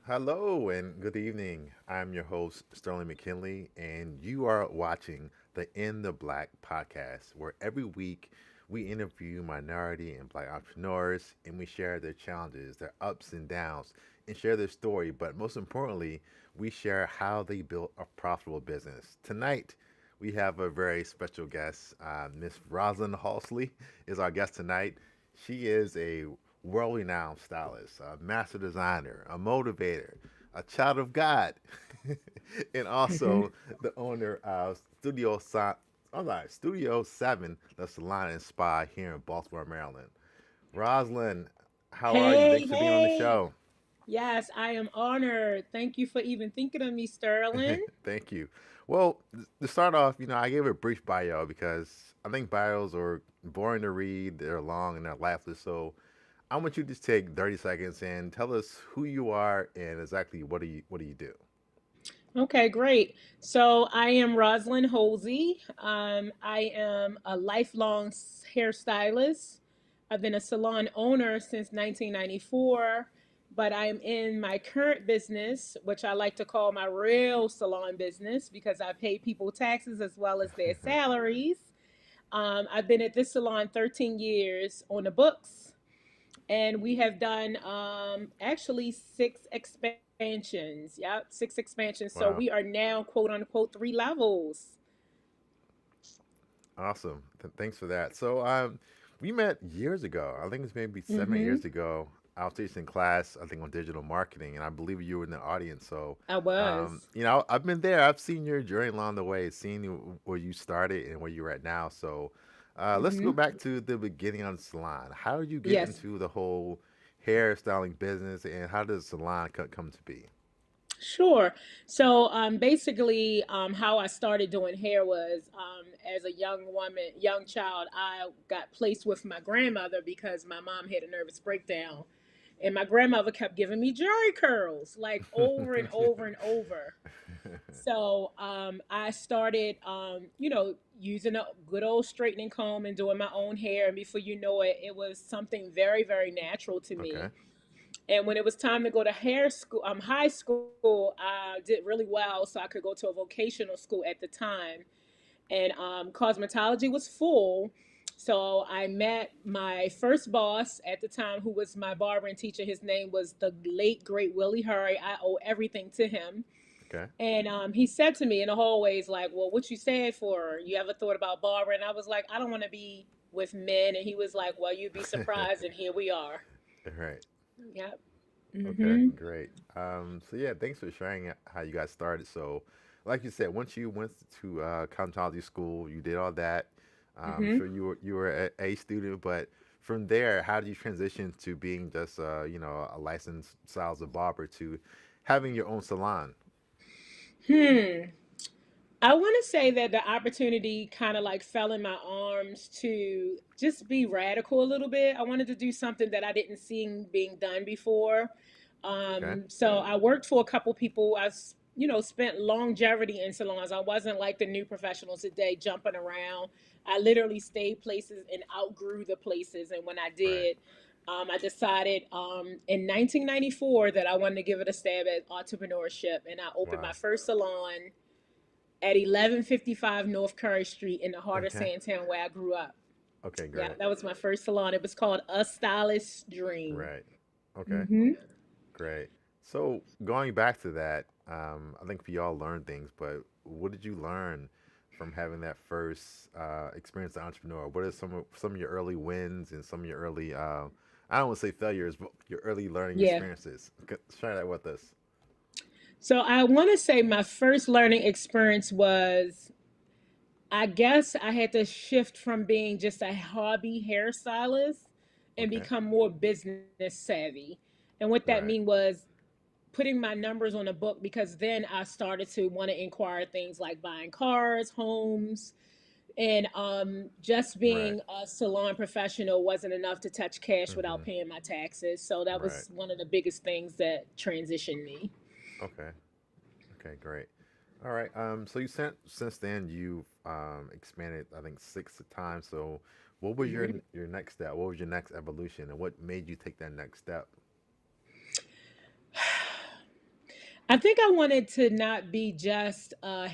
Hello and good evening. I'm your host, Sterling McKinley, and you are watching the In the Black podcast, where every week we interview minority and black entrepreneurs and we share their challenges, their ups and downs, and share their story. But most importantly, we share how they built a profitable business. Tonight, we have a very special guest. Miss Rosalind Halsley is our guest tonight. She is a world renowned stylist, a master designer, a motivator, a child of God, and also the owner of Studio 7, the Salon and Spa here in Baltimore, Maryland. Rosalind, how are you? Hey, Thanks for being on the hey. show. Yes, I am honored. Thank you for even thinking of me, Sterling. Thank you. Well, to start off, I gave a brief bio because I think bios are boring to read, they're long, and they're lifeless. So I want you to just take 30 seconds and tell us who you are and exactly what do you do. Okay, great. So I am Rosalind Holsey. I am a lifelong hairstylist. I've been a salon owner since 1994, but I'm in my current business, which I like to call my real salon business because I pay people taxes as well as their salaries. I've been at this salon 13 years on the books, and we have done actually six expansions. Yep, six expansions. So we Wow, are now quote unquote three levels. awesome. Thanks for that. So we met years ago. I think it's maybe 7 years Mm-hmm. ago. I was teaching class, I think, on digital marketing, and I believe you were in the audience. So, I was. I've been there. I've seen your journey along the way, seen where you started and where you're at now. So, let's go Mm-hmm. back to the beginning of the salon. How did you get Yes. into the whole hairstyling business, and how does the salon come to be? Sure. So basically, how I started doing hair was as a young woman, young child, I got placed with my grandmother because my mom had a nervous breakdown. And my grandmother kept giving me jerry curls like over and over and over. So I started, using a good old straightening comb and doing my own hair. And before you know it, it was something very, very natural to Okay. me. And when it was time to go to hair school, high school, I did really well, so I could go to a vocational school at the time. And cosmetology was full. So I met my first boss at the time, who was my barbering teacher. His name was the late, great Willie Hurry. I owe everything to him. Okay. And he said to me in the hallways, like, well, what you said for? You ever thought about barbering? I was like, I don't want to be with men. And he was like, well, you'd be surprised. And here we are. Right. Yep. Okay, Mm-hmm. great. So yeah, thanks for sharing how you got started. So, like you said, once you went to cosmetology school, you did all that. Mm-hmm. Sure you were a student, but from there, how did you transition to being just a licensed styles of barber to having your own salon? Hmm. I want to say that the opportunity kind of like fell in my arms to just be radical a little bit. I wanted to do something that I didn't see being done before. Okay, So I worked for a couple people. Spent longevity in salons. I wasn't like the new professionals today jumping around. I literally stayed places and outgrew the places. And when I right. did, I decided in 1994 that I wanted to give it a stab at entrepreneurship. And I opened my Wow. first salon at 1155 North Curry Street in the heart of Okay. Sandtown where I grew up. Okay, Yeah, great. that was my first salon. It was called A Stylist's Dream. Right. Okay. Hmm. Great. So going back to that, I think we all learn things, but what did you learn from having that first experience as an entrepreneur? What are some of your early wins and some of your early I don't want to say failures, but your early learning Yeah. experiences? Share that with us. So I want to say my first learning experience was, I guess I had to shift from being just a hobby hairstylist and Okay. become more business savvy. And what that mean Right. was putting my numbers on a book, because then I started to want to inquire things like buying cars, homes, and just Right. being a salon professional wasn't enough to touch cash without Mm-hmm. paying my taxes. So that Right. was one of the biggest things that transitioned me. Okay. Okay. Great. All right. So you sent since then you've expanded I think six times. So what was your Mhm. your next step? What was your next evolution, and what made you take that next step? I think I wanted to not be just a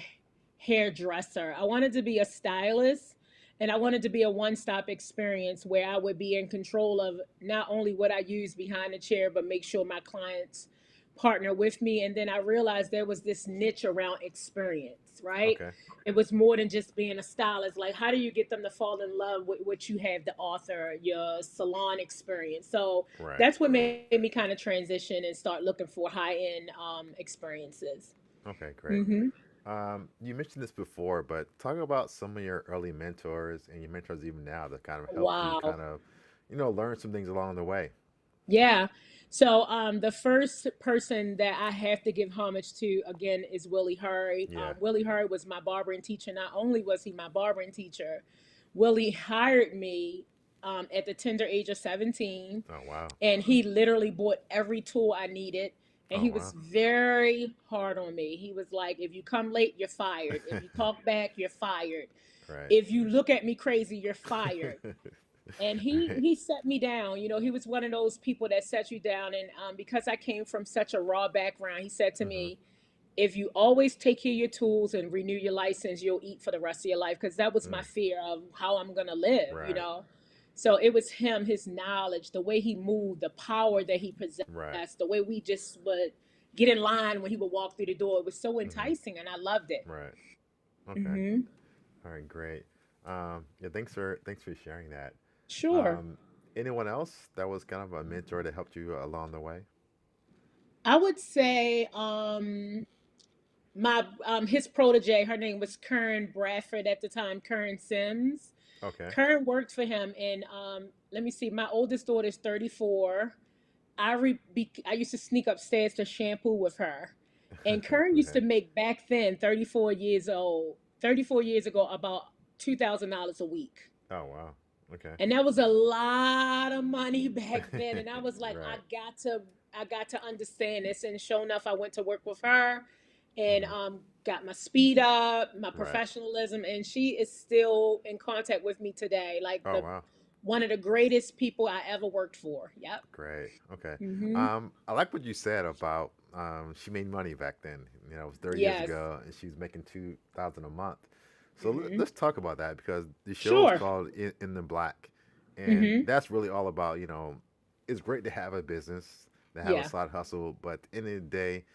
hairdresser. I wanted to be a stylist, and I wanted to be a one-stop experience where I would be in control of not only what I use behind the chair, but make sure my clients partner with me. And then I realized there was this niche around experience, right? Okay. It was more than just being a stylist. Like, how do you get them to fall in love with what you have to offer, your salon experience? So Right. that's what made me kind of transition and start looking for high end experiences. Okay, great. Hmm. You mentioned this before, but talk about some of your early mentors and your mentors even now that kind of helped you Wow. kind of, learn some things along the way. Yeah. So the first person that I have to give homage to again is Willie Hurry. Yeah. Willie Hurry was my barbering teacher. Not only was he my barbering teacher, Willie hired me at the tender age of 17, Oh, wow. and he literally bought every tool I needed. And Oh, he was wow. very hard on me. He was like, if you come late, you're fired. If you talk back, you're fired. Right. If you look at me crazy, you're fired. And he Right. he set me down. He was one of those people that set you down. And because I came from such a raw background, he said to Hmm. me, if you always take care of your tools and renew your license, you'll eat for the rest of your life. Because that was my Mm. fear of how I'm gonna live. Right. So it was him, his knowledge, the way he moved, the power that he Right. possessed, the way we just would get in line when he would walk through the door. It was so Hmm. enticing, and I loved it. Right. Okay. Hmm. All right. Great. Yeah. Thanks for sharing that. Sure. Um, Anyone else that was kind of a mentor that helped you along the way? I would say my his protege, her name was Kern Bradford at the time, Kern Sims. Okay. Kern worked for him, and let me see, my oldest daughter is 34. I used to sneak upstairs to shampoo with her, and Kern used Okay. to make back then, 34 years old, 34 years ago, about $2,000 a week. Oh, wow. Okay. And that was a lot of money back then. And I was like, Right. I got to understand this. And sure enough, I went to work with her and Hmm. got my speed up, my Right. professionalism, and she is still in contact with me today. Like Oh, the wow. one of the greatest people I ever worked for. Yep. Great. Okay. Hmm. I like what you said about she made money back then. It was 30 years Yes. ago, and she's making 2,000 a month. So Hmm. let's talk about that because the show is Sure. called In the Black, and Hmm. that's really all about it's great to have a business, to have a Yeah. side hustle, but at the end of the day,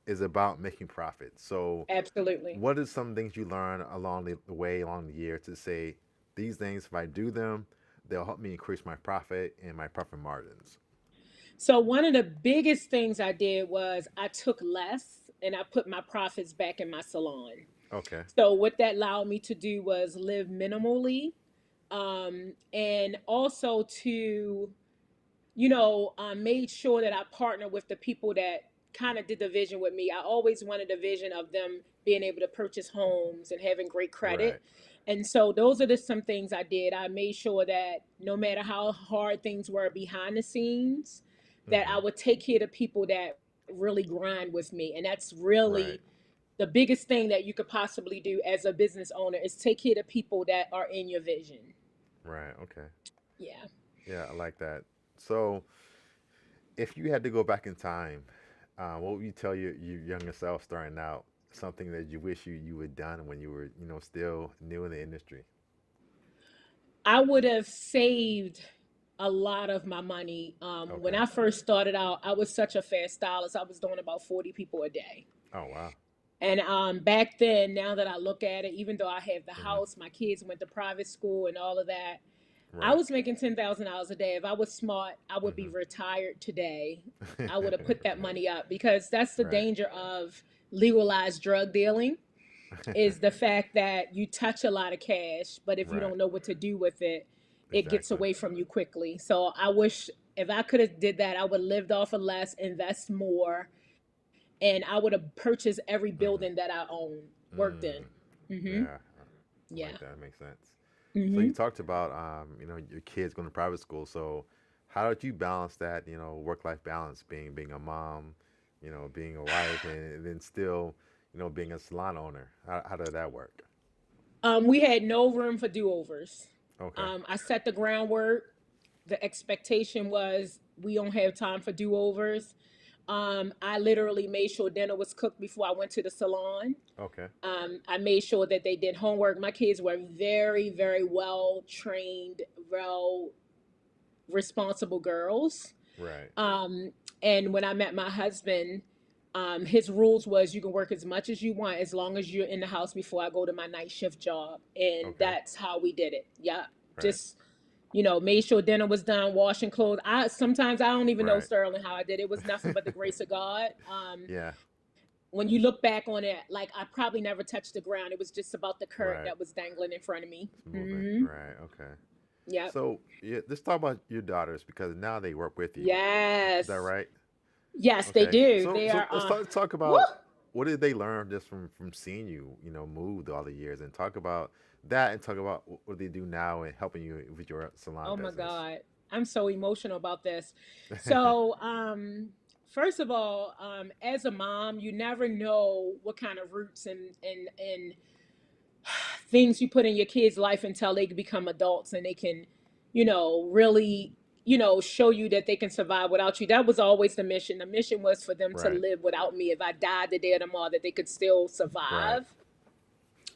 is about making profit. So Absolutely. what are some things you learn along the way, along the year, to say these things, if I do them, they'll help me increase my profit and my profit margins? So one of the biggest things I did was I took less and I put my profits back in my salon. Okay. So what that allowed me to do was live minimally, and also to made sure that I partnered with the people that kind of did the vision with me. I always wanted a vision of them being able to purchase homes and having great Right. credit. And so those are some things I did. I made sure that no matter how hard things were behind the scenes, that Hmm. I would take care of the people that really grind with me. And that's really Right. the biggest thing that you could possibly do as a business owner is take care of the people that are in your vision. Right. Okay. Yeah. Yeah, I like that. So, if you had to go back in time, what would you tell your younger self starting out? Something that you wish you had done when you were, still new in the industry. I would have saved a lot of my money. When Okay. I first started out, I was such a fast stylist. I was doing about 40 people a day. Oh, wow. And back then, now that I look at it, even though I have the Hmm. house, my kids went to private school and all of that, I Right. was making $10,000 a day. If I was smart, I would be Hmm. retired today. I would have put that money up because that's the Right. danger of legalized drug dealing is the fact that you touch a lot of cash, but if you Right. don't know what to do with it, it gets Exactly. away from you quickly. So I wish if I could have did that, I would have lived off of less, invest more, and I would have purchased every building Hmm. that I own, worked in. Mm. Hmm. Yeah, I Yeah. like that. Makes sense. So you Hmm. talked about your kids going to private school. So how did you balance that, work life balance, being a mom, being a wife, and then still, being a salon owner? How did that work? We had no room for do overs. Okay. I set the groundwork. The expectation was we don't have time for do overs. I literally made sure dinner was cooked before I went to the salon. Okay. I made sure that they did homework. My kids were very, very well trained, well responsible girls. Right. Um, and when I met my husband, his rules was you can work as much as you want as long as you're in the house before I go to my night shift job. And Okay. that's how we did it. Yeah. Right. Just, made sure dinner was done, washing clothes. I sometimes I don't even know, Right. Sterling, how I did it. It was nothing but the grace of God. Yeah. When you look back on it, like I probably never touched the ground. It was just about the curtain Right. that was dangling in front of me. It's moving. Hmm. Right. Okay. Yep. So yeah, let's talk about your daughters because now they work with you. Is that Yes. right? Yes, they Okay. do. So They so are. let's talk Woo! about what did they learn just from seeing you, move all the years, and talk about that, and talk about what they do now and helping you with your salon Oh my business. God. I'm so emotional about this. So, first of all, as a mom, you never know what kind of roots and things you put in your kids' life until they become adults and they can, really, show you that they can survive without you. That was always the mission. The mission was for them to Right. live without me. If I died the day of tomorrow, that they could still Right. survive.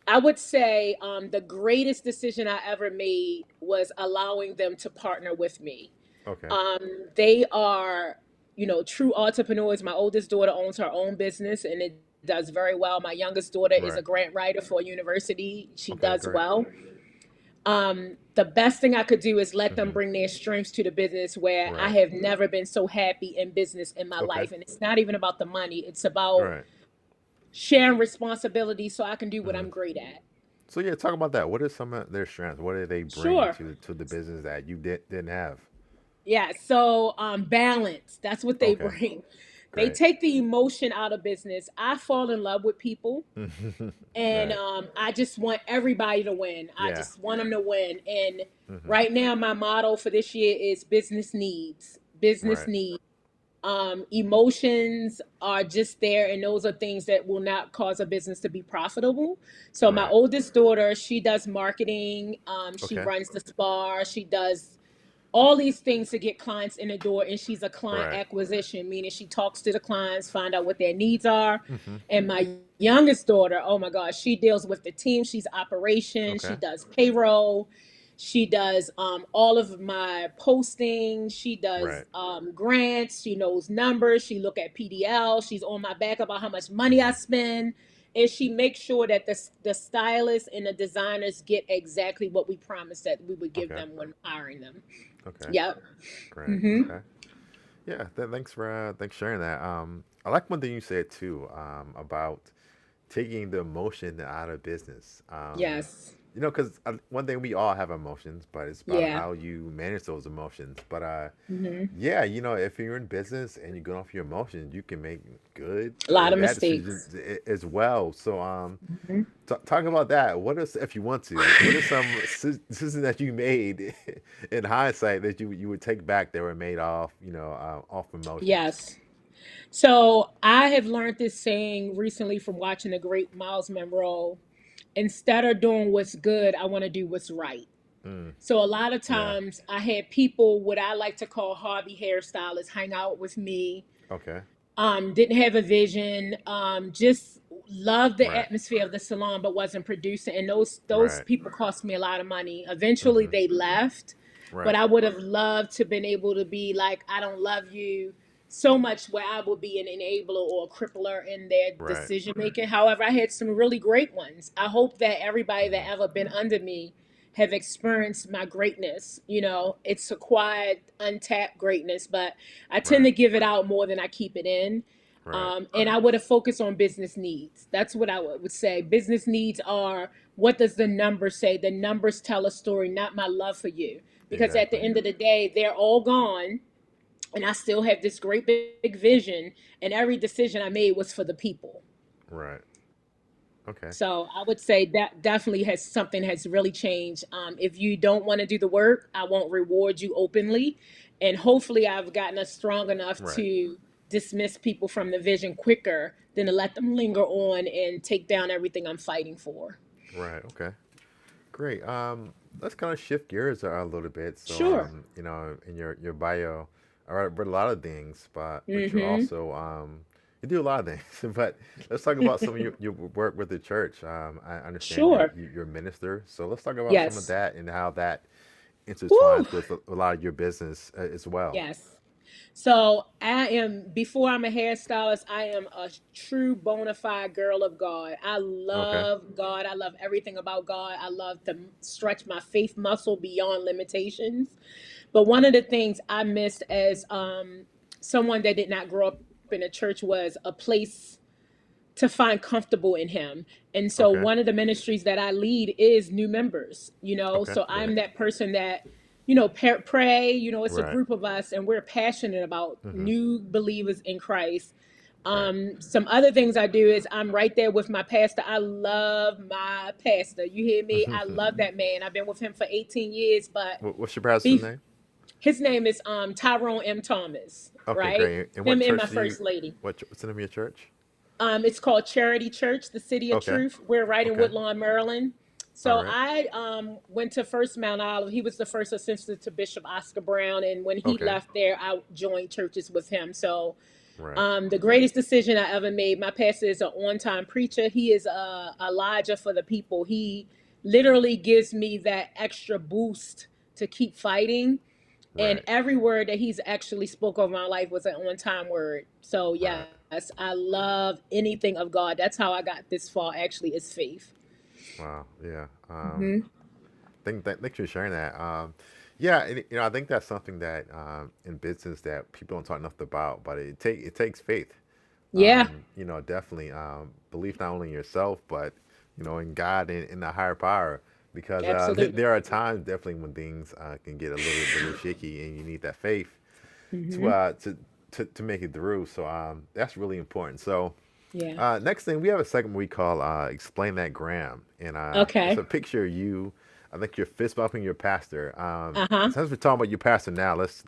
I would say the greatest decision I ever made was allowing them to partner with me. Okay. They are, true entrepreneurs. My oldest daughter owns her own business and it does very well. My youngest daughter is a Right. grant writer for a university. She Okay. does Great. well. The best thing I could do is let them Hmm. bring their strengths to the business where I Right. have never been so happy in business in my Okay. life. And it's not even about the money, it's about Right. sharing responsibility so I can do what Hmm. I'm great at. So yeah, talk about that. What are some of their strengths? What do they bring Sure. to the business that you didn't have? Yeah, so balance. That's what they Okay. bring. They Great. take the emotion out of business. I fall in love with people, and Right. I just want everybody to win. I Yeah. just want them to win. And Hmm. right now, my motto for this year is business needs. Business Right. needs. Emotions are just there, and those are things that will not cause a business to be profitable. So my Right. oldest daughter, she does marketing. She Okay. runs the spa. She does all these things to get clients in the door, and she's a client Right. acquisition, meaning she talks to the clients, find out what their needs are. Hmm. And my youngest daughter, oh my gosh, she deals with the team. She's operations, she Okay. does payroll, she does all of my posting, she does Right. grants, she knows numbers, she look at PDL, she's on my back about how much money I Hmm. spend, and she makes sure that the stylists and the designers get exactly what we promised that we would give Okay. them when hiring them. Okay. Yep. Great. Hmm. Okay. Yeah. Thanks for sharing that. I like one thing you said too. About taking the emotion out of business. Yes. Because one thing, we all have emotions, but it's about Yeah. how you manage those emotions. But Hmm. yeah, if you're in business and you're going off your emotions, you can make good A lot and of bad decisions mistakes. as well. So Hmm. talk about that. What is, if you want to, what are some decisions that you made in hindsight that you would take back that were made off, off emotions? Yes. So I have learned this saying recently from watching the great Miles Monroe. Instead of doing what's good, I want to do what's right. Mm, So a lot of yeah. times I had people, what I like to call hobby hairstylists, hang out with me. Okay. Didn't have a vision, just loved the Right. atmosphere of the salon, but wasn't producing. And those Right. people cost me a lot of money. Eventually, Hmm. they left, but Right. I would have loved to been able to be like, I don't love you so much, where I would be an enabler or a crippler in their Right. decision making. However, I had some really great ones. I hope that everybody that Hmm. ever been under me have experienced my greatness. It's acquired, untapped greatness, but I tend Right. to give it out more than I keep it in. Right. And I would have focused on business needs. That's what I would say. Business needs are, what does the number say? The numbers tell a story, not my love for you. Because at the Exactly. end of the day, they're all gone. And I still have this great big vision. And every decision I made was for the people. Right. Okay. So I would say that definitely has something has really changed. If you don't want to do the work, I won't reward you openly, and hopefully I've gotten us strong enough Right. to dismiss people from the vision quicker than to let them linger on and take down everything I'm fighting for. Right. Okay. Great. Let's kind of shift gears a little bit. So, Sure. in your bio, All right, but a lot of things, but you Mm-hmm. also you do a lot of things. But let's talk about some of your work with the church. I understand Sure. you're a minister, so let's talk about some of Yes. that and how that Woo. intertwines with a lot of your business as well. Yes. So I am, before I'm a hairstylist, I am a true bona fide girl of God. I Okay. love God. I love everything about God. I love to stretch my faith muscle beyond limitations. But one of the things I missed as someone that did not grow up in a church was a place to find comfortable in him. And so Okay. one of the ministries that I lead is new members, Okay. so Right. I'm that person that, pray, it's a Right. group of us and we're passionate about Mm-hmm. new believers in Christ. Right. Some other things I do is I'm right there with my pastor. I love my pastor. You hear me? I love that man. I've been with him for 18 years, but What's your pastor's beef, name? his name is Tyrone M. Thomas, Okay, right? great. And what Him and church my do you? first lady. What's the name of your church? It's called Charity Church, the City of Okay. Truth. We're right in Okay. Woodlawn, Maryland. All So right. I went to First Mount Olive. He was the first assistant to Bishop Oscar Brown, and when he Okay. left there, I joined churches with him. So Right. the greatest decision I ever made. My pastor is an on-time preacher. He is Elijah for the people. He literally gives me that extra boost to keep fighting. And Right. every word that he's actually spoke over my life was an on-time word. So Right. yes, I love anything of God. That's how I got this far. Actually, is faith. Wow. Yeah. Hmm. Thanks for sharing that. Yeah, and, I think that's something that in business that people don't talk enough about, but it takes faith. Yeah, Definitely belief not only in yourself, but in God and in the higher power. Because absolutely. there are times definitely when things can get a little shaky, and you need that faith to Hmm. uh to to make it through. So that's really important. So Yeah. next thing, we have a segment we call "Explain That Gram," and it's Okay. a picture of you. I think you're fist bumping your pastor. Uh-huh. Since we're talking about your pastor now, let's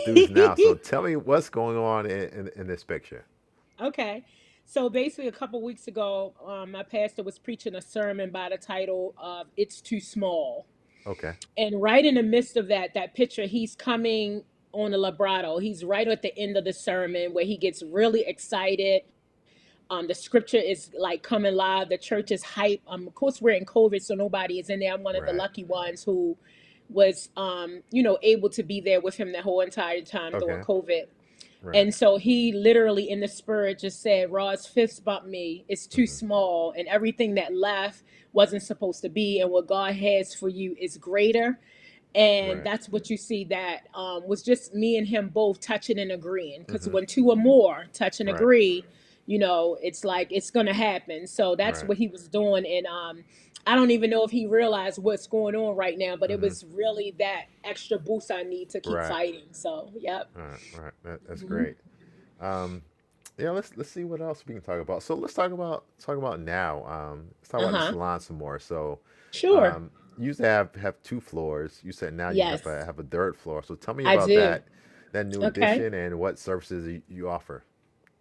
do this now. So tell me what's going on in this picture. Okay. So basically, a couple weeks ago, my pastor was preaching a sermon by the title of "It's Too Small." Okay. And right in the midst of that picture, he's coming on a vibrato. He's right at the end of the sermon where he gets really excited. The scripture is like coming live. The church is hype. Of course, we're in COVID, so nobody is in there. I'm one of the Right. lucky ones who was, able to be there with him the whole entire time during Okay. COVID. Right. And so he literally in the spirit just said, Ross, fist bump me. It's too Hmm. small. And everything that left wasn't supposed to be. And what God has for you is greater. And Right. that's what you see that was just me and him both touching and agreeing. Because Hmm. when two or more touch and Right. agree, it's like it's going to happen. So that's Right. what he was doing. And I don't even know if he realized what's going on right now, but it Hmm. was really that extra boost I need to keep Right. fighting. So, yep. Right. Right. That's Hmm. great. Um, yeah. Let's see what else we can talk about. So let's talk about now. Let's talk Uh about the huh. salon some more. So, Sure. um, you used to have two floors. You said now you have Yes, a third floor. So tell me I about do. that new Okay. addition and what services you offer.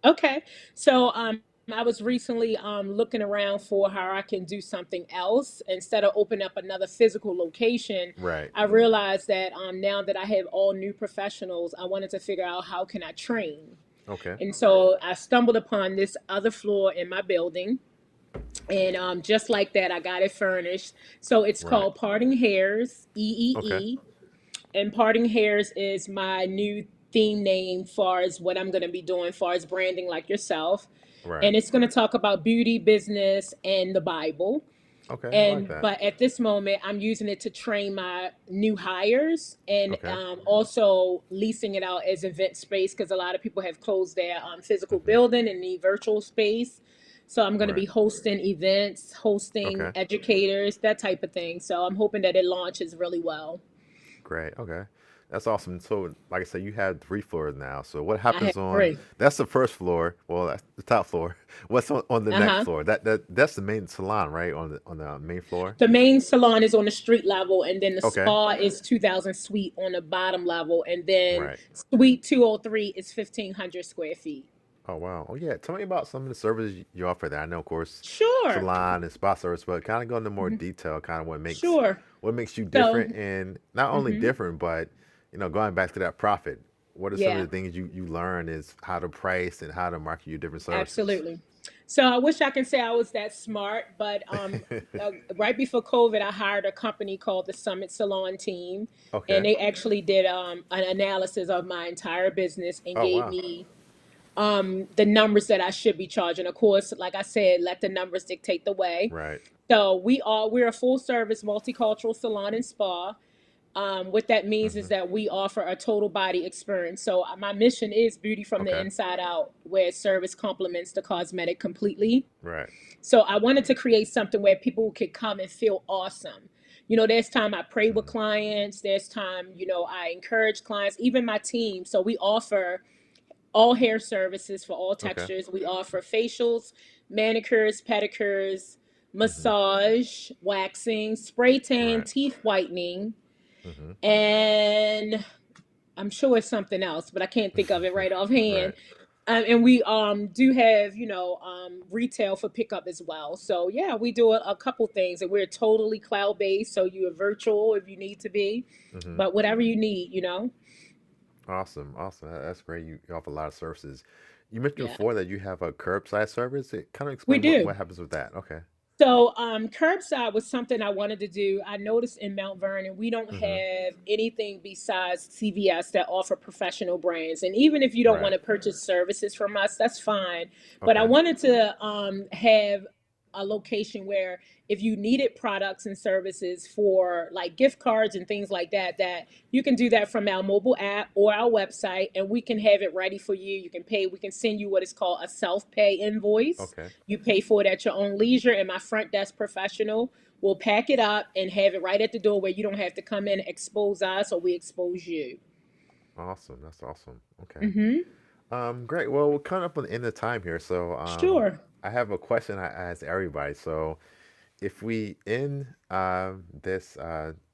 Okay. So I was recently looking around for how I can do something else instead of open up another physical location. Right. I realized that now that I have all new professionals, I wanted to figure out how can I train. Okay. And so I stumbled upon this other floor in my building. And just like that, I got it furnished. So it's Right. called Parting Hairs, Okay. EEE. And Parting Hairs is my new theme name far as what I'm going to be doing far as branding like yourself. Right. And it's going to talk about beauty, business, and the Bible. Okay. I like And that. but at this moment, I'm using it to train my new hires and Okay. also leasing it out as event space because a lot of people have closed their physical Hmm. building and need virtual space. So I'm going to Right. be hosting events, hosting Okay. educators, that type of thing. So I'm hoping that it launches really well. Great. Okay. That's awesome. So, like I said, you have three floors now. So, what I have happens on three. that's the first floor? Well, that's the top floor. What's on the Uh next huh. floor? That's the main salon, right? On the main floor. The main salon is on the street level, and then the Okay. spa is 2,000 suite on the bottom level, and then Right. suite 203 is 1,500 square feet. Oh wow. Oh yeah. Tell me about some of the services you offer there. I know, of course, Sure. salon and spa service, but kind of go into more Mhm. detail. Kind of Sure. what makes you So, different, and not only mhm. different, but going back to that profit. what are some of Yeah. the things you learn is how to price and how to market your different services? Absolutely. So I wish I can say I was that smart, but right before COVID, I hired a company called the Summit Salon team, and Okay. they actually did an analysis of my entire business and Oh gave wow. me the numbers that I should be charging. Of course, like I said, let the numbers dictate the way. Right. So we're a full service multicultural salon and spa. What that means is Hmm. that we offer a total body experience. So my mission is beauty from the Okay. inside out, where service complements the cosmetic completely. Right. So I wanted to create something where people could come and feel awesome. There's time I pray with Hmm. clients. There's time, I encourage clients, even my team. So we offer all hair services for all Okay. textures. We offer facials, manicures, pedicures, Hmm. massage, waxing, spray tan, Right. teeth whitening, Hmm. and I'm sure it's something else, but I can't think of it right offhand. Right. And we do have retail for pickup as well. So yeah, we do a couple things, and we're totally cloud based. So you are virtual if you need to be, Hmm. but whatever you need. Awesome. Awesome. That's great. You offer a lot of services. You mentioned Yeah, before that you have a curbside service. Kind of we explain do. what happens with that. Okay. So, curbside was something I wanted to do. I noticed in Mount Vernon, we don't Hmm. have anything besides CVS that offer professional brands. And even if you don't want Right. to purchase services from us, that's fine. But I Okay. wanted to have a location where if you needed products and services for like gift cards and things like that, that you can do that from our mobile app or our website, and we can have it ready for you. You can pay, we can send you what is called a self pay invoice. Okay. You pay for it at your own leisure, and my front desk professional will pack it up and have it right at the door where you don't have to come in and expose us or we expose you. Awesome. That's awesome. Okay. Mm-hmm. Great. Well, we're coming up on the end of time here, so Sure. I have a question I ask everybody. So, if we end this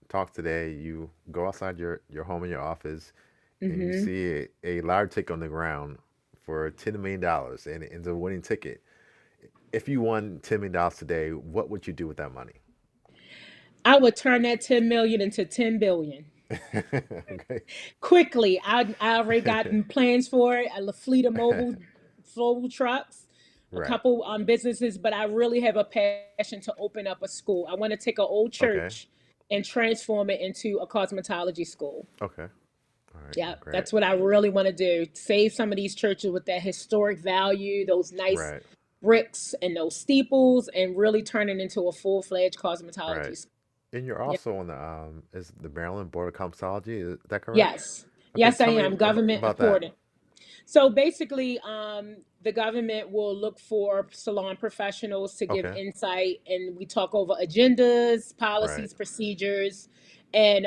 talk today, you go outside your home and your office, and you Mm-hmm. see a lottery ticket on the ground for $10 million, and it's a winning ticket. If you won $10 million today, what would you do with that money? I would turn that 10 million into 10 billion. Okay. Quickly. I already got plans for it. A fleet of mobile trucks, a Right. couple businesses, but I really have a passion to open up a school. I want to take an old Okay. church and transform it into a cosmetology school. Okay. All right. Yeah, Great. that's what I really want to do. Save some of these churches with that historic value, those nice Right. bricks and those steeples, and really turn it into a full-fledged Right. cosmetology school. And you're Yeah. also on the is the Maryland Board of Cosmetology. Is that correct? Yes. Okay. Yes, I Tell me am. Government about that. appointed. So basically, the government will look for salon professionals to give Okay. insight, and we talk over agendas, Right. policies, procedures, and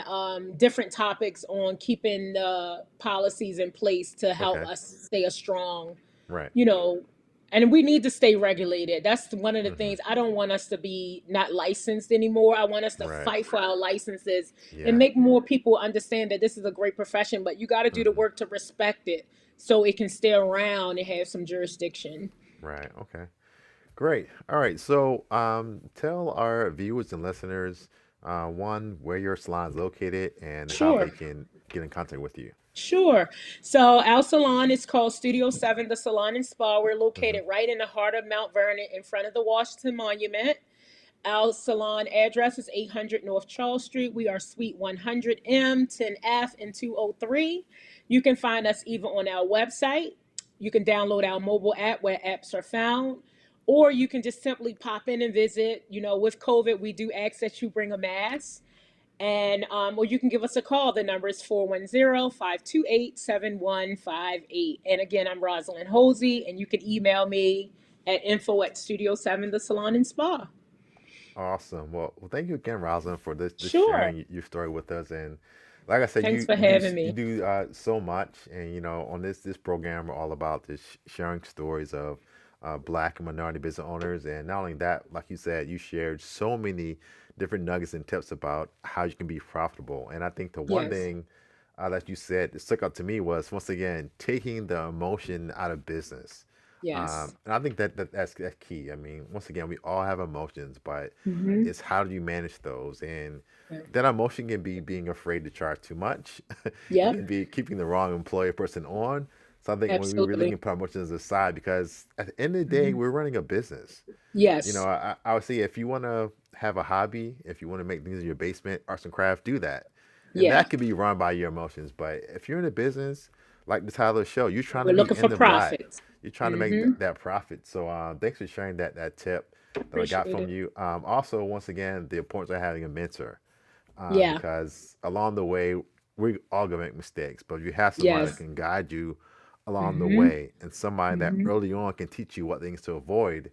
different topics on keeping the policies in place to help Okay. us stay a strong, Right. you know, and we need to stay regulated. That's one of the Hmm. things. I don't want us to be not licensed anymore. I want us to Right. fight for our licenses and Yeah. make more people understand that this is a great profession, but you got to do the Hmm. work to respect it so it can stay around and have some jurisdiction. Right. Okay. Great. All right. So, tell our viewers and listeners, one, where your salon is located and how they Sure. can get in contact with you. Sure. So our salon is called Studio 7, the Salon and Spa. We're Hmm. located right in the heart of Mount Vernon in front of the Washington Monument. Our salon address is 800 North Charles Street. We are Suite 100M, 10F, and 203. You can find us either on our website. You can download our mobile app where apps are found, or you can just simply pop in and visit. With COVID, we do ask that you bring a mask. And or you can give us a call. The number is 410-528-7158. And again, I'm Rosalind Holsey, and you can email me at info at Studio 7, the Salon and Spa. Awesome. Well, thank you again, Rosalind, for this Sure. sharing your story with us. And like I said, Thanks you for you do having you me. do so much. And on this program, we're all about this sharing stories of Black and minority business owners. And not only that, like you said, you shared so many different nuggets and tips about how you can be profitable. And I think the one Yes. thing that you said that stuck out to me was once again taking the emotion out of business. Yes. And I think that's key. I mean, once again, we all have emotions, but Mm-hmm. it's how do you manage those? And Yeah. that emotion can be being afraid to charge too much. It Yep. can be keeping the wrong employee or person on. So I think when we really Absolutely. can put our emotions aside, because at the end of the day, Hmm. we're running a business. Yes. I would say if you want to have a hobby, if you want to make things in your basement, arts and crafts, do that. And Yeah. that could be run by your emotions. But if you're in a business, like the title of the show, you're trying to We're be looking for in the black. profits. You're trying to make Mm-hmm. that profit. So thanks for sharing that tip that I got Appreciate from it. you. Also, once again, the importance of having a mentor Yeah. because along the way, we all gonna make mistakes. But if you have somebody that Yes. can guide you along the Mm-hmm. way and somebody that Mm-hmm. early on can teach you what things to avoid,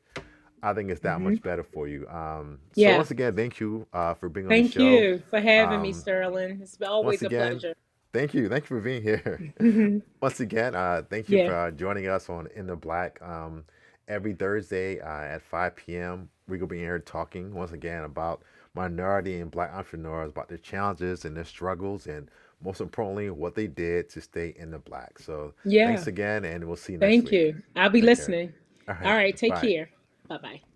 I think it's that Mm-hmm. much better for you. So Yeah. once again, thank you for being on the Thank show. you for having me, Um, Sterling. It's Once always a again, pleasure. thank you for being here. Once again, thank you for Yeah. joining us on In the Black. Every Thursday at 5 p.m. We're gonna be here talking once again about minority and Black entrepreneurs, about their challenges and their struggles, and most importantly, what they did to stay in the Black. So Yeah. thanks again, and we'll see you next Thank week. you. I'll be Take care. listening. All All right, right. Take bye. care. Bye bye.